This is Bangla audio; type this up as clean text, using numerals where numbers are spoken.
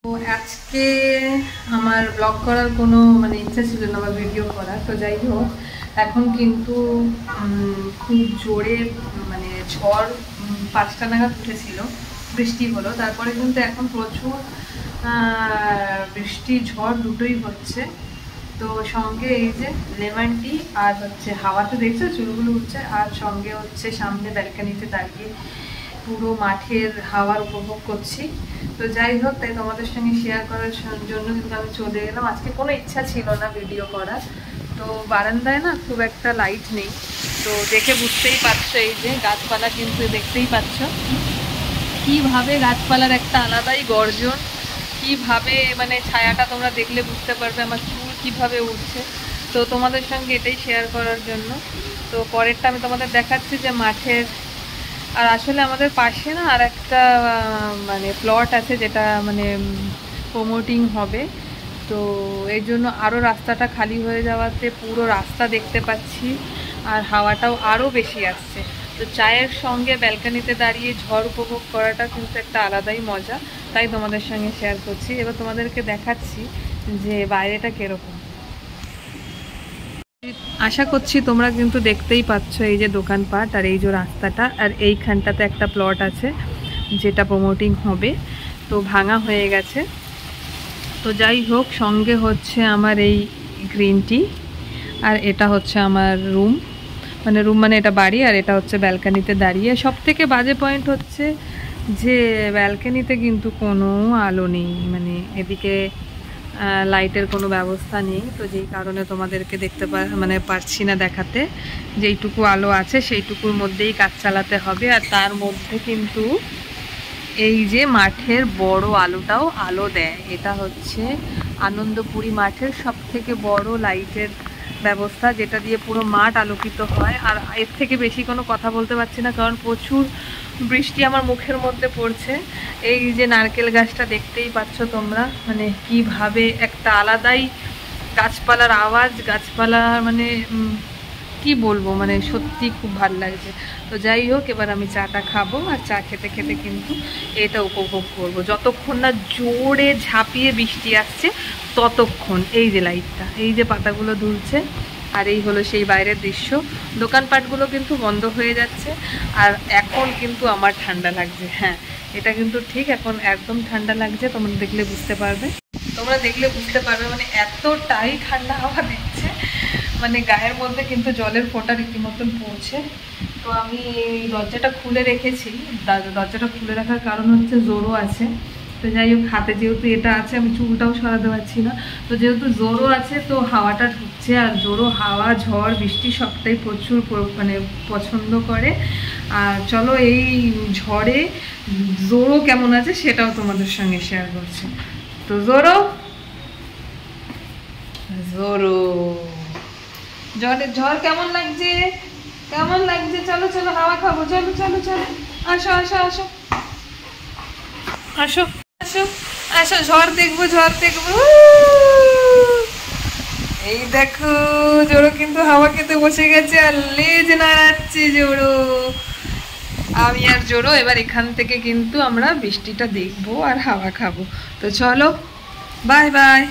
তো আজকে আমার ব্লগ করার কোনো ইচ্ছা ছিল না বা ভিডিও করার। তো যাই হোক, এখন কিন্তু খুব জোরে ঝড় 5টা নাগাদ উঠেছিল, বৃষ্টি হলো। তারপরে কিন্তু এখন প্রচুর বৃষ্টি ঝড় দুটোই হচ্ছে। তো সঙ্গে এই যে লেমন টি আর হচ্ছে হাওয়াতে দেখছো চুলগুলো উঠছে, আর সঙ্গে হচ্ছে সামনে ব্যালকানিতে দাঁড়িয়ে পুরো মাঠের হাওয়ার উপভোগ করছি। তো যাই হোক, তাই তোমাদের সঙ্গে শেয়ার করার জন্য কিন্তু আমি চলে এলাম। আজকে কোনো ইচ্ছা ছিল না ভিডিও করার। তো বারান্দায় না খুব একটা লাইট নেই, তো দেখে বুঝতেই পারছো এই যে গাছপালা কিন্তু দেখতেই পাচ্ছ কিভাবে গাছপালার একটা আলাদাই গর্জন, কিভাবে ছায়াটা তোমরা দেখলে বুঝতে পারবে আমার চুল কিভাবে উঠছে। তো তোমাদের সঙ্গে এটাই শেয়ার করার জন্য। তো পরেরটা আমি তোমাদের দেখাচ্ছি যে মাঠের, আর আসলে আমাদের পাশে না আর একটা প্লট আছে যেটা প্রমোটিং হবে। তো এই জন্য আরও রাস্তাটা খালি হয়ে যাওয়াতে পুরো রাস্তা দেখতে পাচ্ছি, আর হাওয়াটাও আরও বেশি আসছে। তো চায়ের সঙ্গে ব্যালকানিতে দাঁড়িয়ে ঝড় উপভোগ করাটা কিন্তু একটা আলাদাই মজা, তাই তোমাদের সঙ্গে শেয়ার করছি। এবার তোমাদেরকে দেখাচ্ছি যে বাইরেটা কীরকম। আশা করছি তোমরা কিন্তু দেখতেই পাচ্ছ এই যে দোকানপাট আর এই যে রাস্তাটা, আর এইখানটাতে একটা প্লট আছে যেটা প্রমোটিং হবে, তো ভাঙা হয়ে গেছে। তো যাই হোক, সঙ্গে হচ্ছে আমার এই গ্রিন টি, আর এটা হচ্ছে আমার রুম এটা বাড়ি, আর এটা হচ্ছে ব্যালকানিতে দাঁড়িয়ে। সব থেকে বাজে পয়েন্ট হচ্ছে যে ব্যালকানিতে কিন্তু কোনো আলো নেই, এদিকে লাইটের কোনো ব্যবস্থা নেই। তো যেই কারণে তোমাদেরকে দেখতে পারছি না দেখাতে। যেইটুকু আলো আছে সেইটুকুর মধ্যেই কাজ চালাতে হবে, আর তার মধ্যে কিন্তু এই যে মাঠের বড় আলোটাও আলো দেয়। এটা হচ্ছে আনন্দপুরি মাঠের সবথেকে বড় লাইটের ব্যবস্থা, যেটা দিয়ে পুরো মাঠ আলোকিত হয়। আর এর থেকে বেশি কোনো কথা বলতে পারছি না, কারণ প্রচুর বৃষ্টি আমার মুখের মধ্যে পড়ছে। এই যে নারকেল গাছটা দেখতেই পাচ্ছ তোমরা, কিভাবে একটা আলাদাই গাছপালার আওয়াজ, গাছপালা কি বলবো, সত্যি খুব ভালো লাগছে। তো যাই হোক, এবার আমি চাটা খাবো, আর চা খেতে খেতে কিন্তু এটা উপভোগ করবো যতক্ষণ না জোরে ঝাঁপিয়ে বৃষ্টি আসছে ততক্ষণ। এই যে লাইটটা, এই যে পাতাগুলো দুলছে, আর এই হলো সেই বাইরের দৃশ্য। দোকানপাটগুলো কিন্তু বন্ধ হয়ে যাচ্ছে, আর এখন কিন্তু আমার ঠান্ডা লাগছে। হ্যাঁ, এটা কিন্তু ঠিক, এখন একদম ঠান্ডা লাগছে। তোমরা দেখলে বুঝতে পারবে এতটাই ঠান্ডা হাওয়া দিচ্ছে, গায়ের মধ্যে কিন্তু জলের ফোঁটা রীতিমতন পড়ছে। তো আমি এই দরজাটা খুলে রেখেছি। দরজাটা খুলে রাখার কারণ হচ্ছে জোরও আছে। তো যাই হোক, হাতে যেহেতু এটা আছে আমি চুলটাও সরাতে পারছি না। তো যেহেতু জোরও আছে তো হাওয়াটা ঢুকছে, আর জোরও হাওয়া, ঝড়, বৃষ্টি সবটাই প্রচুর পছন্দ করে। আর চলো এই ঝড়ে জোরও কেমন আছে সেটাও তোমাদের সঙ্গে শেয়ার করছি। তো জোরও ঝড় কেমন লাগছে, কেমন লাগছে? চলো চলো হাওয়া খাবো, চলো চলো চলো, আসো আসো আসো আসো আসো আসো, ঝড় দেখবো, ঝড় দেখবো। এই দেখো জোড়ো কিন্তু হাওয়া খেতে বসে গেছে, আর লেজ নাড়াচ্ছে জোড়ো। আমি আর জোড়ো এবার এখান থেকে কিন্তু আমরা বৃষ্টিটা দেখবো আর হাওয়া খাবো। তো চলো, বাই বাই।